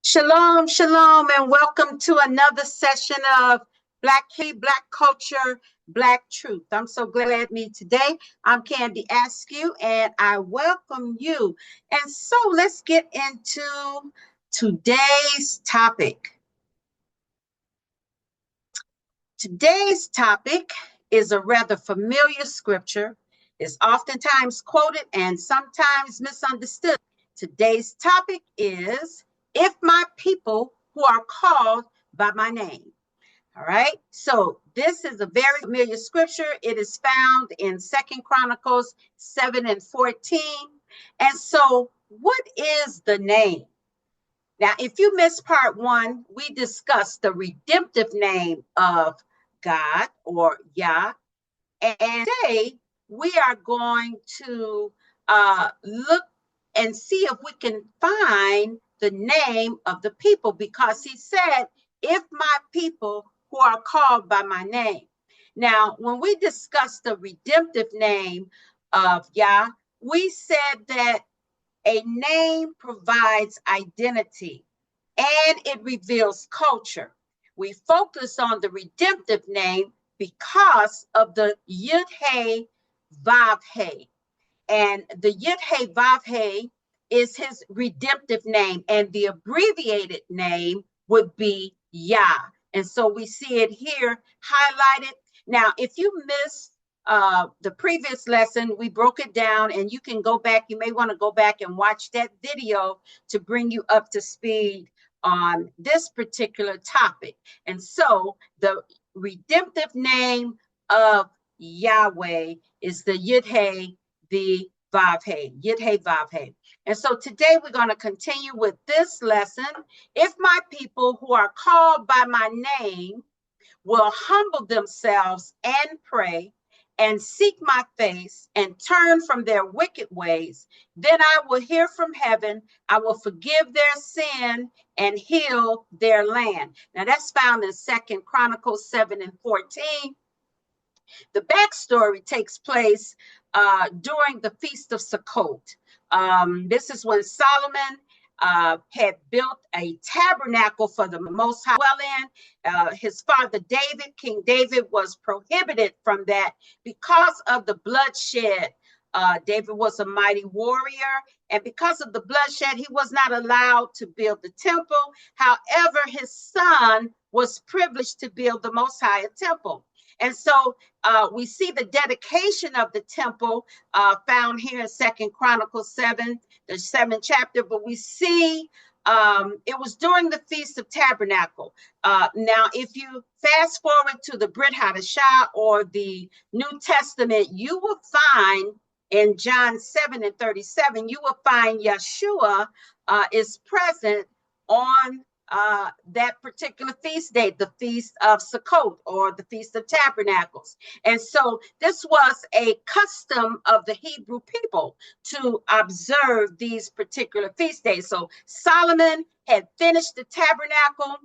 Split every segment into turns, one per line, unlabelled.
Shalom, shalom, and welcome to another session of Black History, Black Culture, Black Truth. I'm so glad to meet today. I'm Candy Askew, and I welcome you. And so let's get into today's topic. Today's topic is a rather familiar scripture. It's oftentimes quoted and sometimes misunderstood. Today's topic is, if my people who are called by my name. All right. So this is a very familiar scripture. It is found in 2 Chronicles 7:14. And so what is the name? Now, if you missed part one, we discussed the redemptive name of God or Yah. And today we are going to look and see if we can find the name of the people, because he said, if my people who are called by my name. Now, when we discussed the redemptive name of Yah, we said that a name provides identity and it reveals culture. We focus on the redemptive name because of the Yud He Vav He. And the Yud He Vav He is his redemptive name, and the abbreviated name would be Yah. And so we see it here highlighted. Now, if you missed the previous lesson, we broke it down, and you can go back. You may want to go back and watch that video to bring you up to speed on this particular topic. And so the redemptive name of Yahweh is the Yud He, the Vav He, Yud He Vav He. And so today we're going to continue with this lesson. If my people who are called by my name will humble themselves and pray and seek my face and turn from their wicked ways, then I will hear from heaven, I will forgive their sin and heal their land. Now that's found in 2 Chronicles 7:14. The backstory takes place during the Feast of Sukkot. This is when Solomon had built a tabernacle for the Most High dwell in. His father David, King David, was prohibited from that because of the bloodshed. David was a mighty warrior, and because of the bloodshed, he was not allowed to build the temple. However, his son was privileged to build the Most High temple. And so we see the dedication of the temple found here in 2 Chronicles 7, the 7th chapter, but we see it was during the Feast of Tabernacle. Now, if you fast forward to the Brit Hadashah or the New Testament, you will find in John 7:37, you will find Yeshua is present on that particular feast day, the Feast of Sukkot or the Feast of Tabernacles. And so this was a custom of the Hebrew people to observe these particular feast days. So Solomon had finished the tabernacle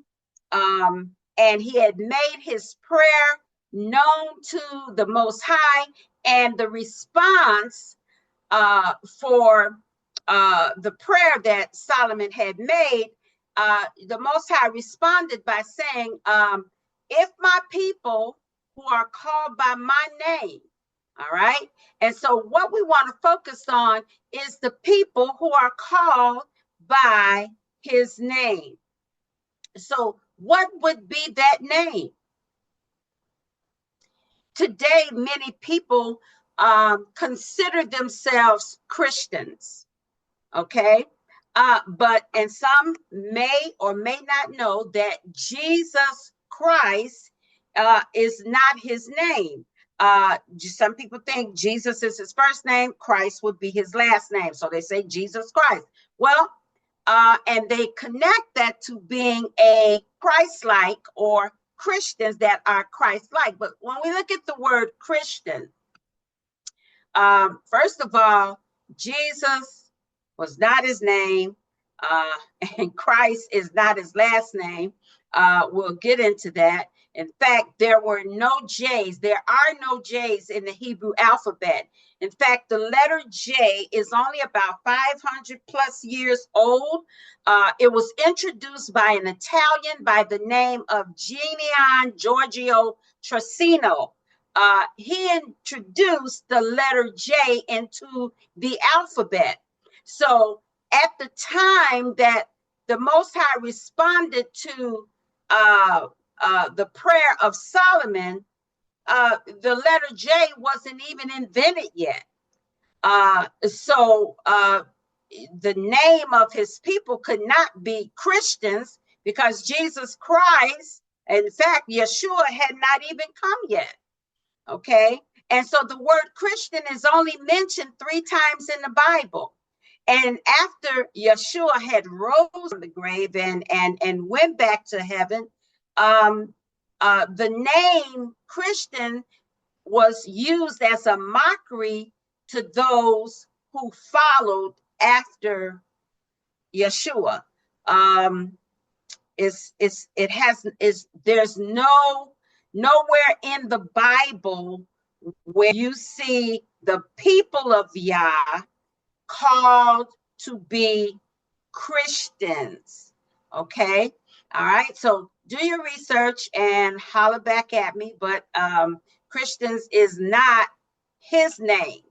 and he had made his prayer known to the Most High, and the response for the prayer that Solomon had made, the Most High responded by saying, if my people who are called by my name, all right? And so what we want to focus on is the people who are called by his name. So what would be that name? Today, many people consider themselves Christians, okay? And some may or may not know that Jesus Christ is not his name. Some people think Jesus is his first name, Christ would be his last name. So they say Jesus Christ. Well, and they connect that to being a Christ-like or Christians that are Christ-like. But when we look at the word Christian, first of all, Jesus was not his name, and Christ is not his last name. We'll get into that. In fact, there were no J's. There are no J's in the Hebrew alphabet. In fact, the letter J is only about 500 plus years old. It was introduced by an Italian by the name of Gian Giorgio Tracino. He introduced the letter J into the alphabet. So at the time that the Most High responded to the prayer of Solomon, the letter J wasn't even invented yet. So the name of his people could not be Christians because Jesus Christ, in fact, Yeshua had not even come yet. Okay. And so the word Christian is only mentioned 3 times in the Bible. And after Yeshua had rose from the grave and went back to heaven, the name Christian was used as a mockery to those who followed after Yeshua. There's nowhere in the Bible where you see the people of Yah called to be Christians. Okay. All right. So do your research and holler back at me, but Christians is not his name.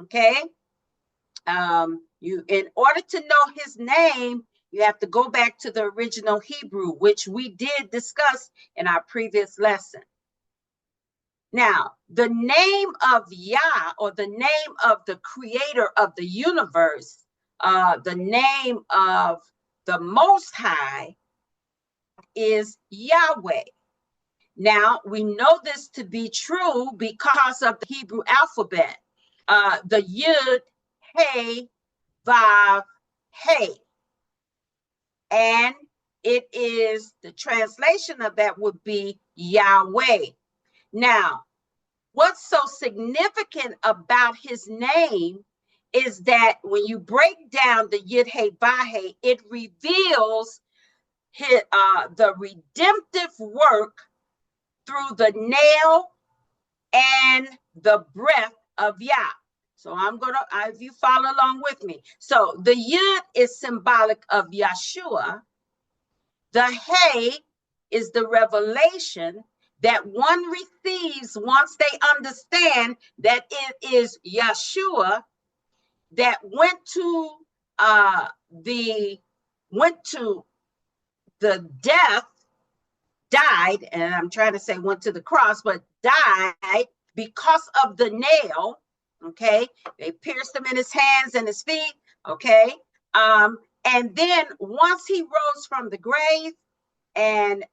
Okay. In order to know his name, you have to go back to the original Hebrew, which we did discuss in our previous lesson. Now, the name of Yah, or the name of the creator of the universe, the name of the Most High is Yahweh. Now, we know this to be true because of the Hebrew alphabet. The Yud, Hey, Vav, Hey. And it is, the translation of that would be Yahweh. Now, what's so significant about his name is that when you break down the Yud Hey Vav Hey, it reveals the redemptive work through the nail and the breath of Yah. So if you follow along with me. So the Yud is symbolic of Yeshua. The Hey is the revelation that one receives once they understand that it is Yeshua that went to the death, died, and I'm trying to say went to the cross, but died because of the nail. Okay, they pierced him in his hands and his feet. Okay, and then once he rose from the grave, and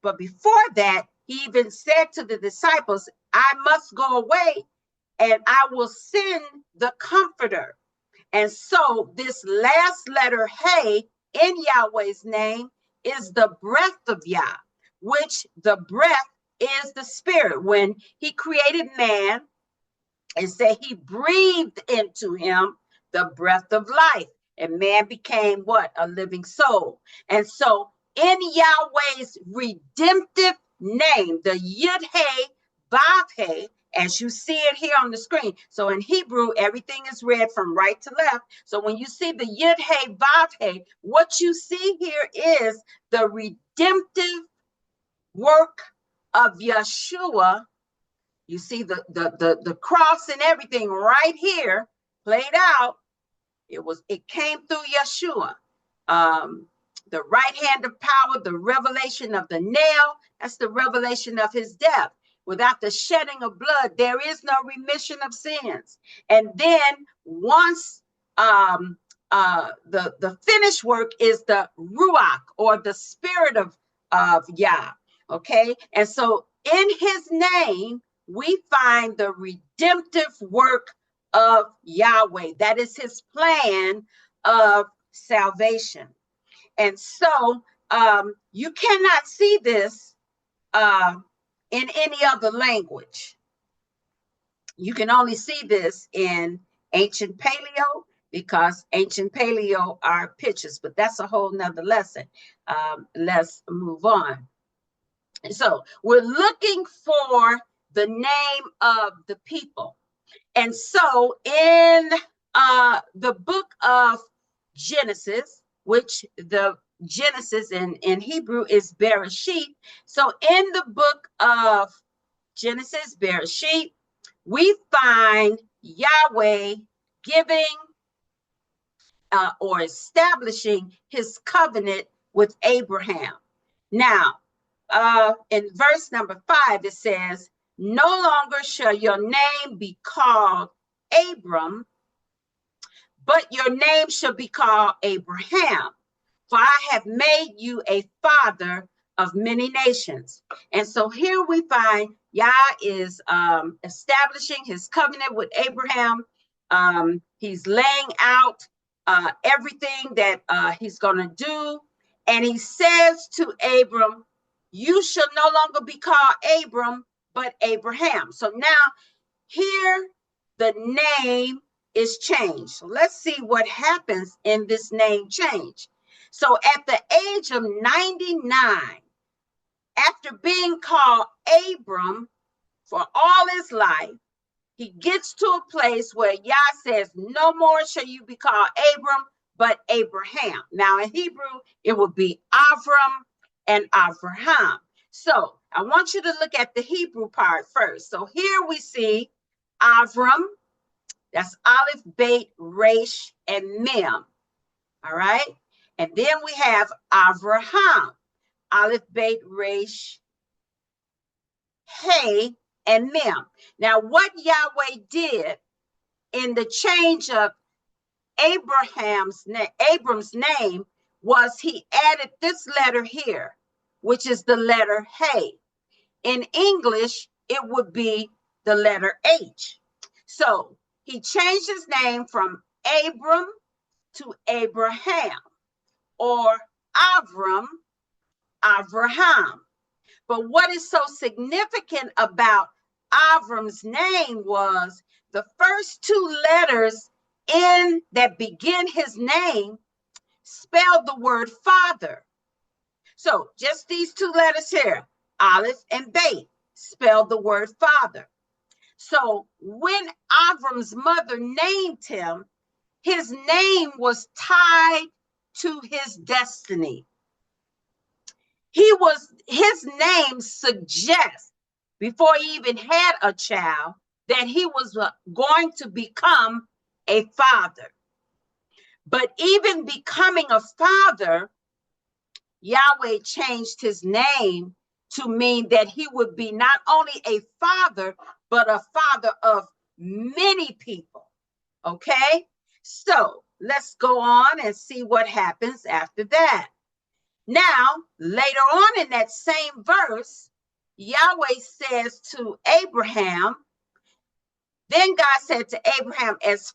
but before that, he even said to the disciples, I must go away and I will send the comforter. And so this last letter, Hey, in Yahweh's name is the breath of Yah, which the breath is the spirit. When he created man, and said he breathed into him the breath of life, and man became what? A living soul. And so in Yahweh's redemptive name, the Yud Hey Vav Hey, as you see it here on the screen. So in Hebrew, everything is read from right to left. So when you see the Yud Hey Vav Hey, what you see here is the redemptive work of Yeshua. You see the cross and everything right here played out. It came through Yeshua. The right hand of power, the revelation of the nail, that's the revelation of his death. Without the shedding of blood, there is no remission of sins. And then once the finished work is the Ruach, or the spirit of Yah. Okay. And so in his name, we find the redemptive work of Yahweh. That is his plan of salvation. And so you cannot see this in any other language. You can only see this in ancient paleo, because ancient paleo are pictures, but that's a whole nother lesson. Let's move on. And so we're looking for the name of the people. And so in the book of Genesis, which the Genesis in Hebrew is Bereshit. So in the book of Genesis, Bereshit, we find Yahweh giving or establishing his covenant with Abraham. Now, in verse number 5, it says, "No longer shall your name be called Abram, but your name shall be called Abraham, for I have made you a father of many nations." And so here we find Yah is establishing his covenant with Abraham. He's laying out everything that he's going to do. And he says to Abram, "You shall no longer be called Abram, but Abraham." So now here the name is changed. So let's see what happens in this name change. So at the age of 99, after being called Abram for all his life, he gets to a place where Yah says, "No more shall you be called Abram, but Abraham." Now in Hebrew, it would be Avram and Avraham. So I want you to look at the Hebrew part first. So here we see Avram, that's Aleph, Beit, Resh, and Mem. All right. And then we have Avraham, Aleph, Beit, Resh, Hey, and Mem. Now, what Yahweh did in the change of Abram's name was he added this letter here, which is the letter Hey. In English, it would be the letter H. So he changed his name from Abram to Abraham, or Avram, Avraham. But what is so significant about Avram's name was the first two letters in that begin his name spelled the word father. So just these two letters here, Aleph and Beit, spelled the word father. So when Avram's mother named him, his name was tied to his destiny. His name suggests, before he even had a child, that he was going to become a father. But even becoming a father, Yahweh changed his name to mean that he would be not only a father, but a father of many people. Okay? So let's go on and see what happens after that. Now, later on in that same verse, Yahweh says to Abraham, then God said to Abraham, as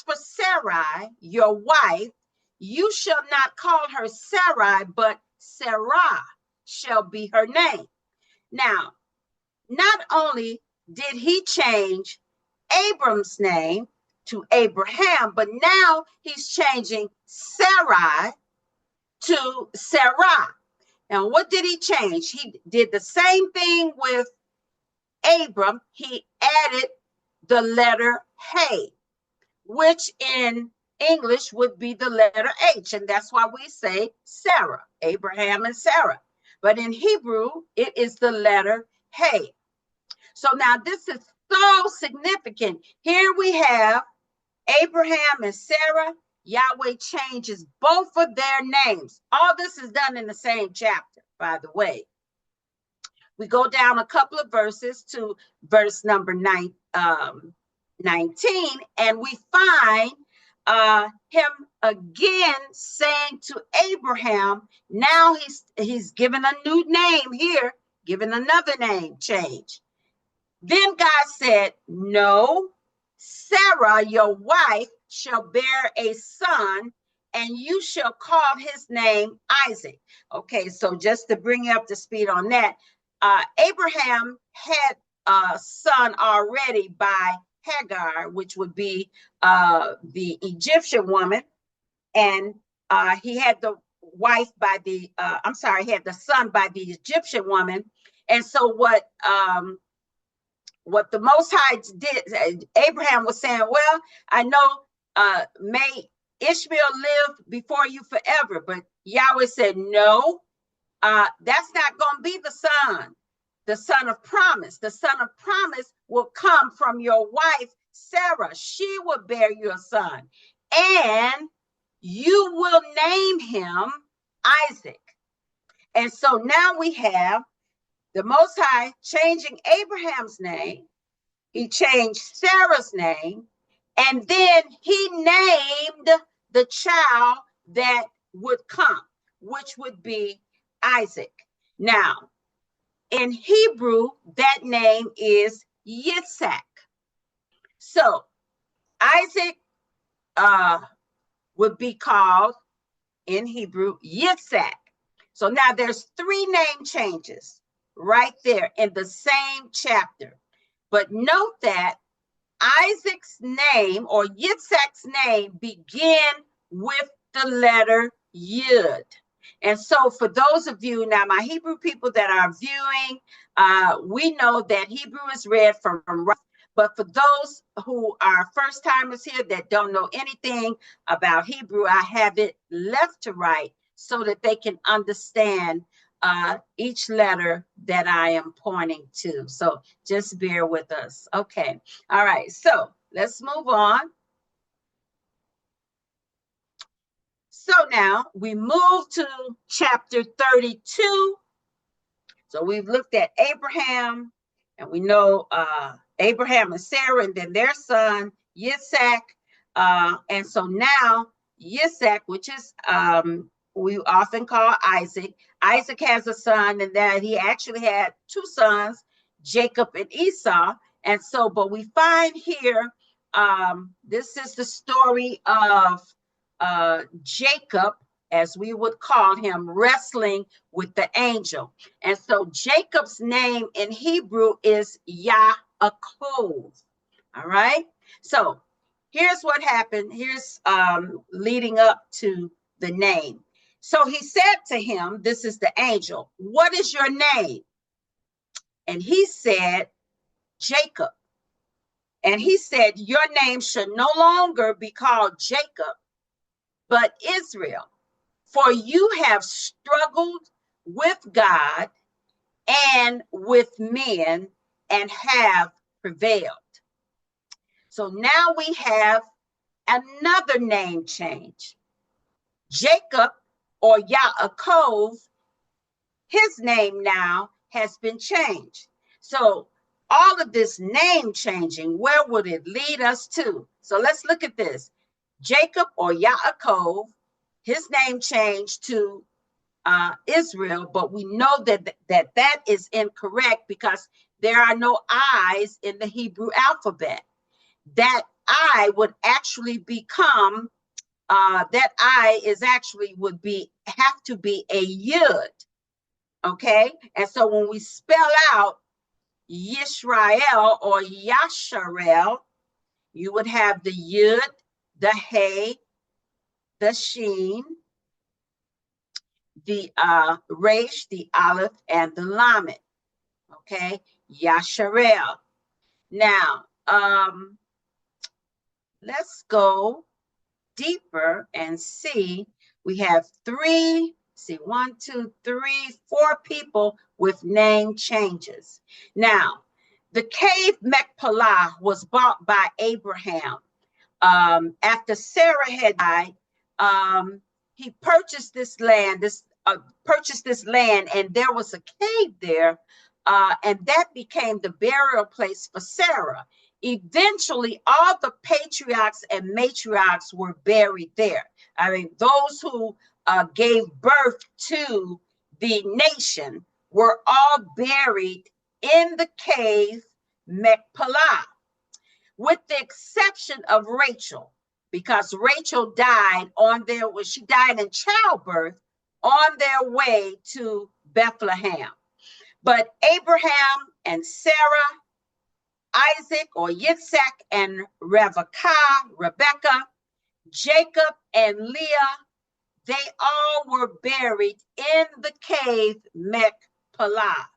for Sarai, your wife, you shall not call her Sarai, but Sarah shall be her name. Now, not only did he change Abram's name to Abraham, but now he's changing Sarai to Sarah. Now, what did he change? He did the same thing with Abram. He added the letter Hey, which in English would be the letter H, and that's why we say Sarah, Abraham and Sarah. But in Hebrew, it is the letter Hey. So now this is so significant. Here we have Abraham and Sarah. Yahweh changes both of their names. All this is done in the same chapter, by the way. We go down a couple of verses to verse number 19, and we find him again saying to Abraham, now he's given a new name here, given another name change. Then God said, no, Sarah, your wife, shall bear a son, and you shall call his name Isaac. Okay, so just to bring you up to speed on that, Abraham had a son already by Hagar, which would be the Egyptian woman, and he had the wife by the, had the son by the Egyptian woman. And so what the Most High did, Abraham was saying, well, I know, may Ishmael live before you forever. But Yahweh said, no, that's not going to be the son of promise. The son of promise will come from your wife, Sarah. She will bear you a son, and you will name him Isaac. And so now we have the Most High changing Abraham's name. He changed Sarah's name, and then he named the child that would come, which would be Isaac. Now, in Hebrew, that name is Yitzhak. So Isaac would be called in Hebrew Yitzhak. So now there's 3 name changes right there in the same chapter. But note that Isaac's name, or Yitzhak's name, begin with the letter Yud. And so for those of you, now my Hebrew people that are viewing, we know that Hebrew is read from right. But for those who are first timers here that don't know anything about Hebrew, I have it left to right so that they can understand each letter that I am pointing to. So just bear with us. Okay. All right. So let's move on. So now we move to chapter 32. So we've looked at Abraham, and we know Abraham and Sarah, and then their son, Yitzhak. And so now Yitzhak, which is we often call Isaac. Isaac has a son, and that he actually had 2 sons, Jacob and Esau. And so, but we find here, this is the story of Jacob, as we would call him, wrestling with the angel. And so Jacob's name in Hebrew is Yaakov. All right. So here's what happened. Here's leading up to the name. So he said to him, this is the angel, what is your name? And he said, Jacob. And he said, your name should no longer be called Jacob, but Israel, for you have struggled with God and with men and have prevailed. So now we have another name change. Jacob, or Yaakov, his name now has been changed. So all of this name changing, where would it lead us to? So let's look at this. Jacob, or Yaakov, his name changed to Israel, but we know that is incorrect because there are no I's in the Hebrew alphabet. That I would actually become, that I is actually have to be a Yud. Okay, and so when we spell out Yisrael or Yasharel, you would have the Yud, the Hey, the Sheen, the Resh, the Aleph, and the Lamed. Okay, Yasharel. Now, let's go deeper and see. We have 1, 2, 3, 4 people with name changes. Now, the cave Machpelah was bought by Abraham. After Sarah had died, he purchased this land, and there was a cave there, and that became the burial place for Sarah. Eventually, all the patriarchs and matriarchs were buried there. I mean, those who gave birth to the nation were all buried in the cave Machpelah, with the exception of Rachel, because Rachel died she died in childbirth on their way to Bethlehem. But Abraham and Sarah, Isaac or Yitzhak and Rebekah, Jacob and Leah, they all were buried in the cave Machpelah.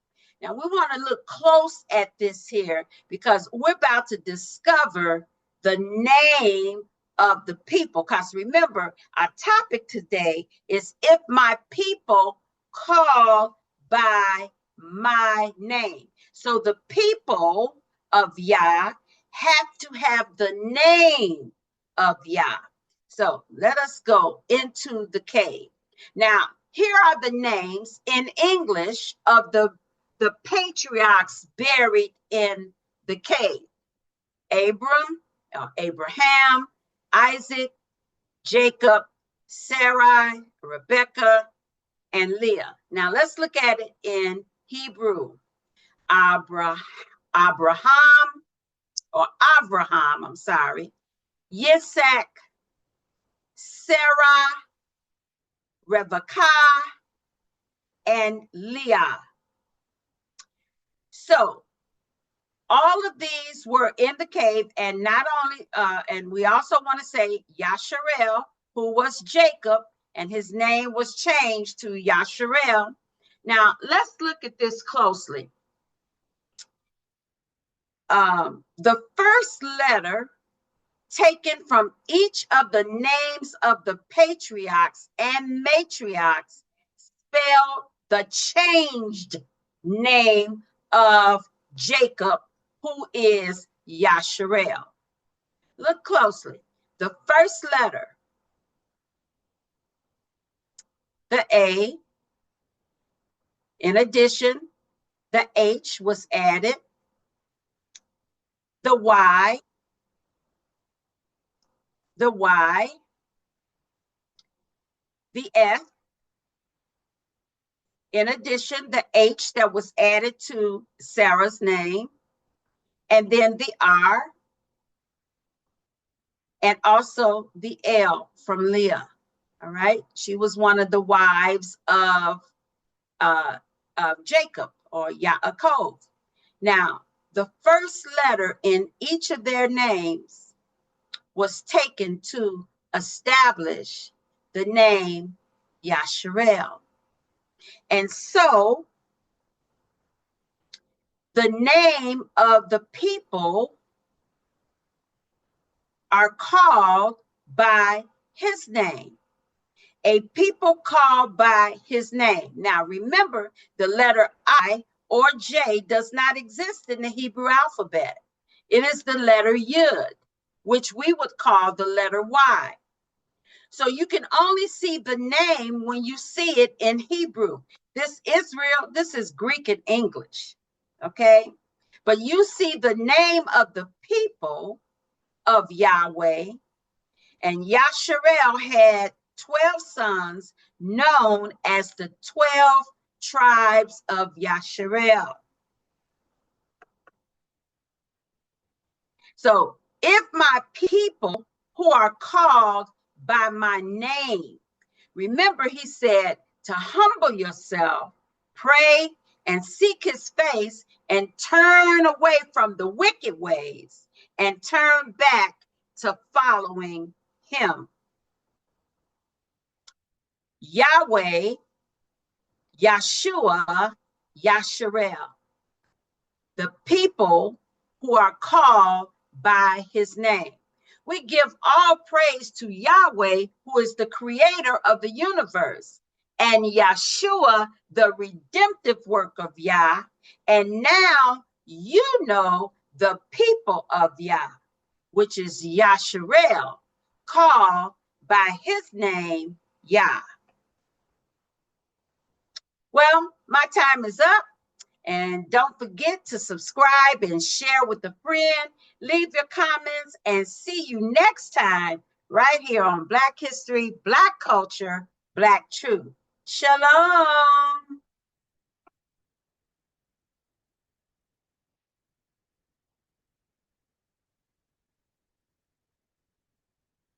Now we want to look close at this here because we're about to discover the name of the people. Because remember, our topic today is if my people call by my name. So the people of Yah have to have the name of Yah. So let us go into the cave. Now, here are the names in English of the patriarchs buried in the cave. Abraham, Isaac, Jacob, Sarai, Rebekah, and Leah. Now let's look at it in Hebrew. Abraham, Yitzhak, Sarah, Rebekah, and Leah. So all of these were in the cave, and not only, and we also want to say Yasharel, who was Jacob, and his name was changed to Yasharel. Now let's look at this closely. The first letter taken from each of the names of the patriarchs and matriarchs spelled the changed name of Jacob, who is Yasharel. Look closely. The first letter, the A, in addition, the H was added, the Y, the F, in addition, the H that was added to Sarah's name, and then the R, and also the L from Leah. All right, she was one of the wives of Jacob or Yaakov. Now, the first letter in each of their names was taken to establish the name Yasharel. And so the name of the people are called by his name. A people called by his name. Now remember, the letter I or J does not exist in the Hebrew alphabet. It is the letter Yud, which we would call the letter Y. So you can only see the name when you see it in Hebrew. This is Greek and English, okay? But you see the name of the people of Yahweh, and Yasharel had 12 sons known as the 12 tribes of Yasharel. So if my people who are called by my name, remember he said to humble yourself, pray and seek his face and turn away from the wicked ways and turn back to following him. Yahweh, Yeshua, Yasharel, the people who are called by his name. We give all praise to Yahweh, who is the creator of the universe, and Yeshua, the redemptive work of Yah. And now you know the people of Yah, which is Yasharel, called by his name, Yah. Well, my time is up. And don't forget to subscribe and share with a friend. Leave your comments and see you next time right here on Black History, Black Culture, Black Truth. Shalom.